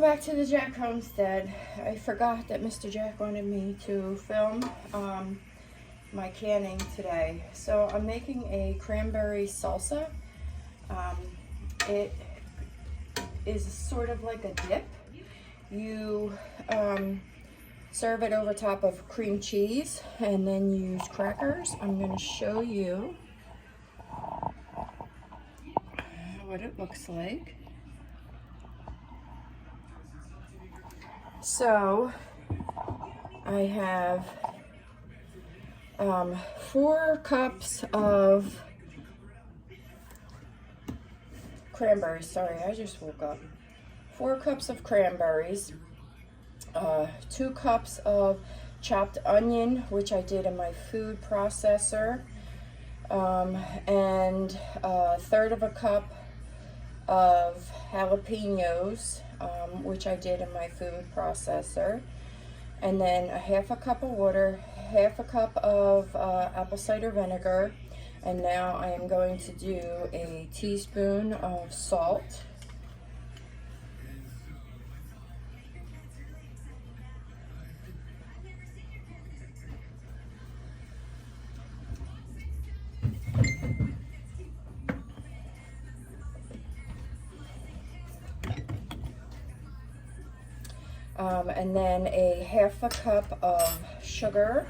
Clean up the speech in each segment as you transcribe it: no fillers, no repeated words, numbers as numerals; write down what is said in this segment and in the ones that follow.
back to the Jack Homestead. I forgot that Mr. Jack wanted me to film my canning today. So I'm making a cranberry salsa. It is sort of like a dip. You serve it over top of cream cheese and then use crackers. I'm going to show you what it looks like. So I have 4 cups of cranberries. Sorry, I just woke up. 4 cups of cranberries, 2 cups of chopped onion, which I did in my food processor, and 1/3 of a cup of jalapenos, which I did in my food processor, and then 1/2 cup of water, 1/2 cup of apple cider vinegar, and now I am going to do a teaspoon of salt. And then 1/2 cup of sugar.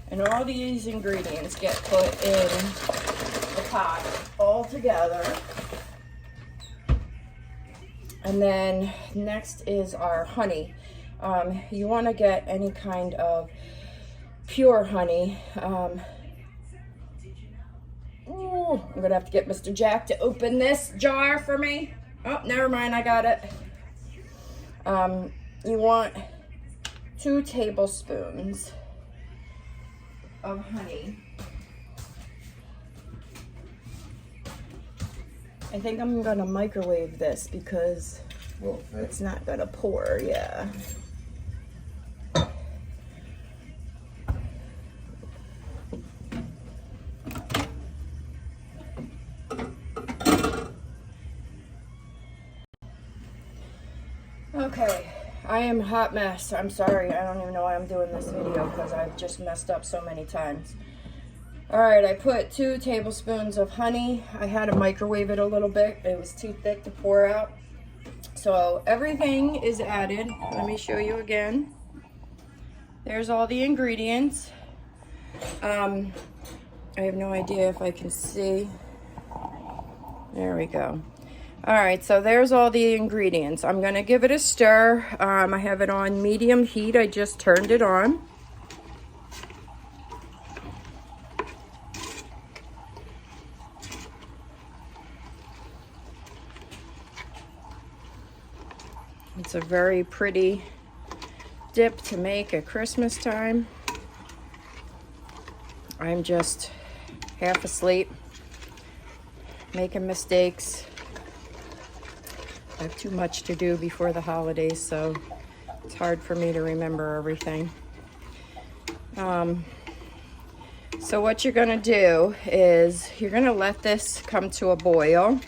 And all these ingredients get put in the pot all together. And then next is our honey. You want to get any kind of pure honey. Ooh, I'm going to have to get Mr. Jack to open this jar for me. Oh, never mind, I got it. You want 2 tablespoons of honey. I think I'm gonna microwave this because it's not gonna pour. Yeah. Okay. I am a hot mess. I'm sorry. I don't even know why I'm doing this video because I've just messed up so many times. Alright, I put 2 tablespoons of honey. I had to microwave it a little bit. It was too thick to pour out. So everything is added. Let me show you again. There's all the ingredients. I have no idea if I can see. There we go. All right, so there's all the ingredients. I'm gonna give it a stir. I have it on medium heat. I just turned it on. It's a very pretty dip to make at Christmas time. I'm just half asleep, making mistakes. I have too much to do before the holidays, so it's hard for me to remember everything. So what you're gonna do is you're gonna let this come to a boil,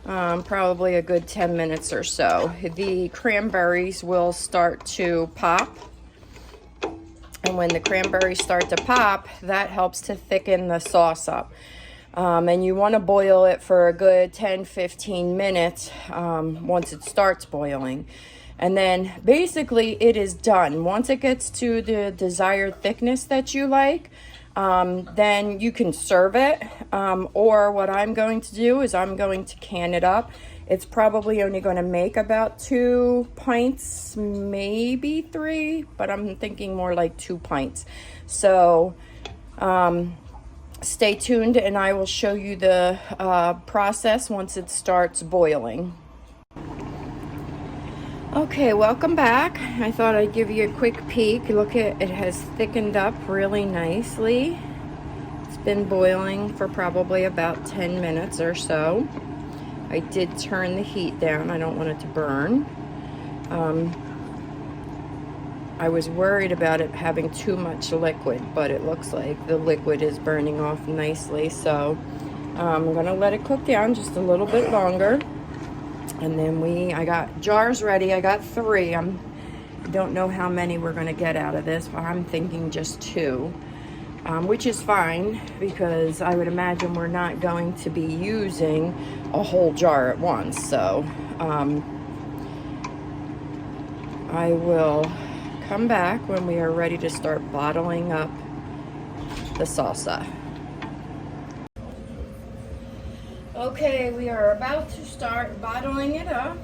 probably a good 10 minutes or so. The cranberries will start to pop. And when the cranberries start to pop, that helps to thicken the sauce up. And you want to boil it for a good 10-15 minutes once it starts boiling. And then basically it is done. Once it gets to the desired thickness that you like, then you can serve it. Or what I'm going to do is I'm going to can it up. It's probably only going to make about 2 pints, maybe 3, but I'm thinking more like 2 pints. So stay tuned and I will show you the process once it starts boiling. Okay, welcome back. I thought I'd give you a quick peek. Look, it has thickened up really nicely. It's been boiling for probably about 10 minutes or so. I did turn the heat down. I don't want it to burn. I was worried about it having too much liquid, but it looks like the liquid is burning off nicely. So I'm gonna let it cook down just a little bit longer. And then I got jars ready. I got 3. I don't know how many we're gonna get out of this, but I'm thinking just 2, which is fine because I would imagine we're not going to be using a whole jar at once. So I will come back when we are ready to start bottling up the salsa. Okay, we are about to start bottling it up.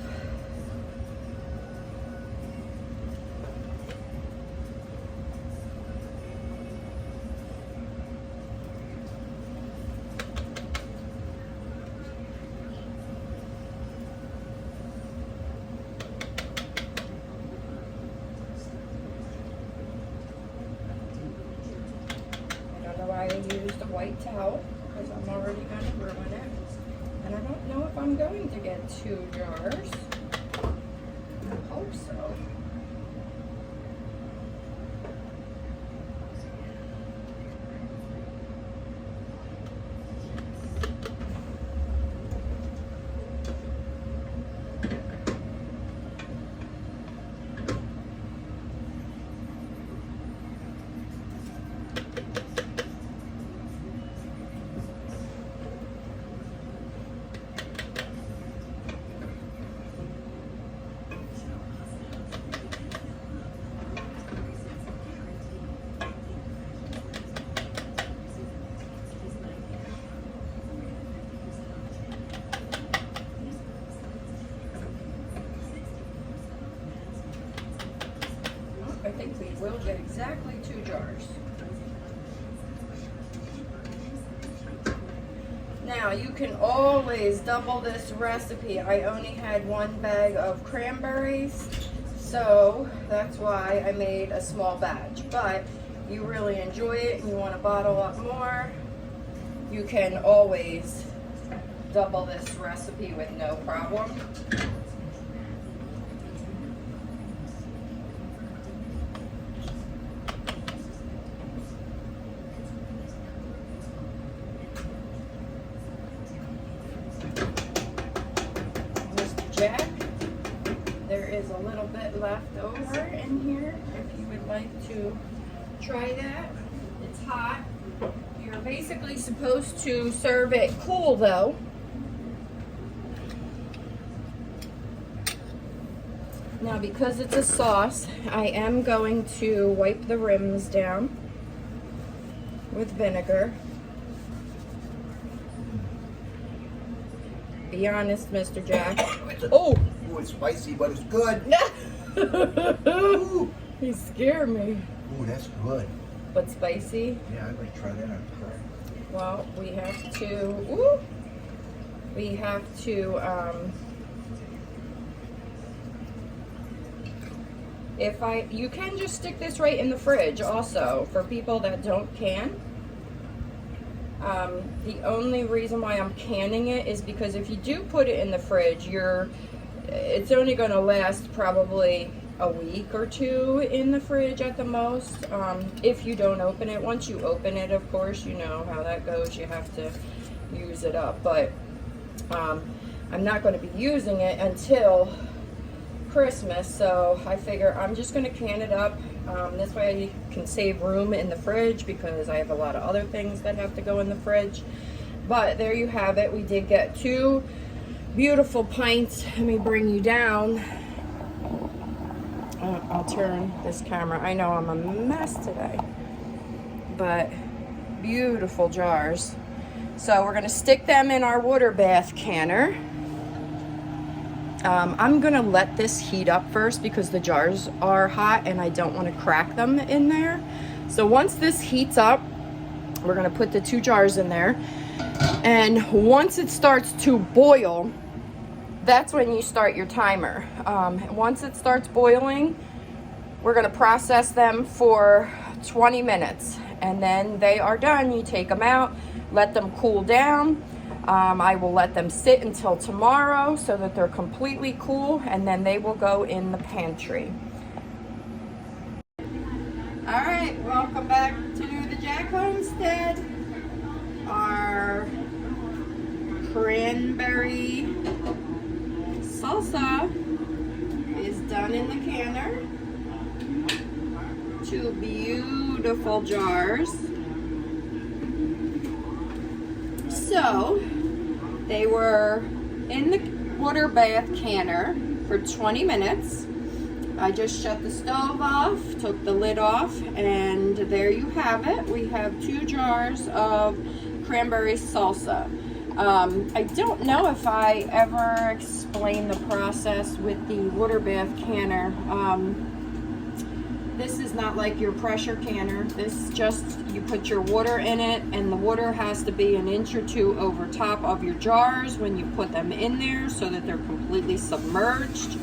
I don't know why I used a white towel because I'm already going to ruin it. And I don't know if I'm going to get 2 jars. I hope so. I think we will get exactly 2 jars. Now you can always double this recipe. I only had 1 bag of cranberries, so that's why I made a small batch. But you really enjoy it and you want to bottle up more, you can always double this recipe with no problem. Jack, there is a little bit left over in here if you would like to try that. It's hot. You're basically supposed to serve it cool though. Now because it's a sauce, I am going to wipe the rims down with vinegar. Be honest, Mr. Jack. Ooh, it's spicy, but it's good. Ooh. He scared me. Ooh, that's good. But spicy? Yeah, I'd like to try that on curry. Well, we have to, you can just stick this right in the fridge also for people that don't can. The only reason why I'm canning it is because if you do put it in the fridge, it's only going to last probably a week or 2 in the fridge at the most, if you don't open it. Once you open it, of course, you know how that goes. You have to use it up. But I'm not going to be using it until Christmas, so I figure I'm just going to can it up. This way I can save room in the fridge because I have a lot of other things that have to go in the fridge. But there you have it. We did get 2 beautiful pints. Let me bring you down. I'll turn this camera. I know I'm a mess today, but beautiful jars. So we're going to stick them in our water bath canner. I'm gonna let this heat up first because the jars are hot and I don't want to crack them in there. So once this heats up, we're gonna put the 2 jars in there, and once it starts to boil, that's when you start your timer. Once it starts boiling, we're gonna process them for 20 minutes, and then they are done. You take them out, let them cool down. I will let them sit until tomorrow so that they're completely cool, and then they will go in the pantry. All right, welcome back to the Jack Homestead. Our cranberry salsa is done in the canner. 2 beautiful jars. So they were in the water bath canner for 20 minutes. I just shut the stove off, took the lid off, and there you have it. We have 2 jars of cranberry salsa. I don't know if I ever explained the process with the water bath canner. This is not like your pressure canner. This just, you put your water in it, and the water has to be 1 inch or 2 over top of your jars when you put them in there so that they're completely submerged.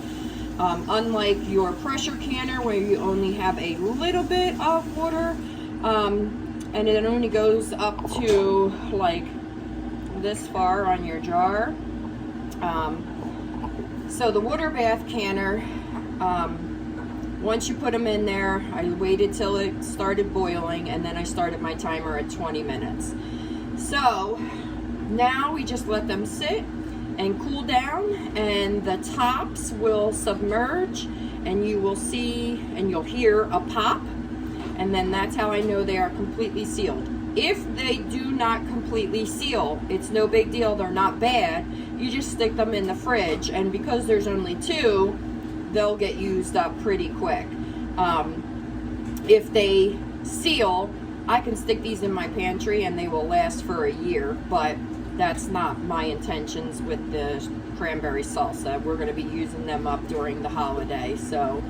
Unlike your pressure canner where you only have a little bit of water, and it only goes up to like this far on your jar. So the water bath canner, once you put them in there, I waited till it started boiling, and then I started my timer at 20 minutes. So now we just let them sit and cool down, and the tops will submerge, and you will see and you'll hear a pop, and then that's how I know they are completely sealed. If they do not completely seal, it's no big deal, they're not bad. You just stick them in the fridge, and because there's only 2, they'll get used up pretty quick. If they seal, I can stick these in my pantry and they will last for a year, but that's not my intentions with the cranberry salsa. We're going to be using them up during the holiday. So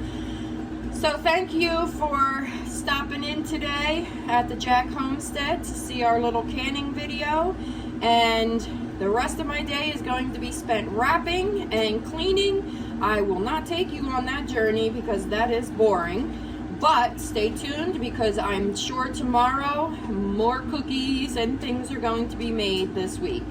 thank you for stopping in today at the Jack Homestead to see our little canning video, and the rest of my day is going to be spent wrapping and cleaning. I will not take you on that journey because that is boring, but stay tuned because I'm sure tomorrow more cookies and things are going to be made this week.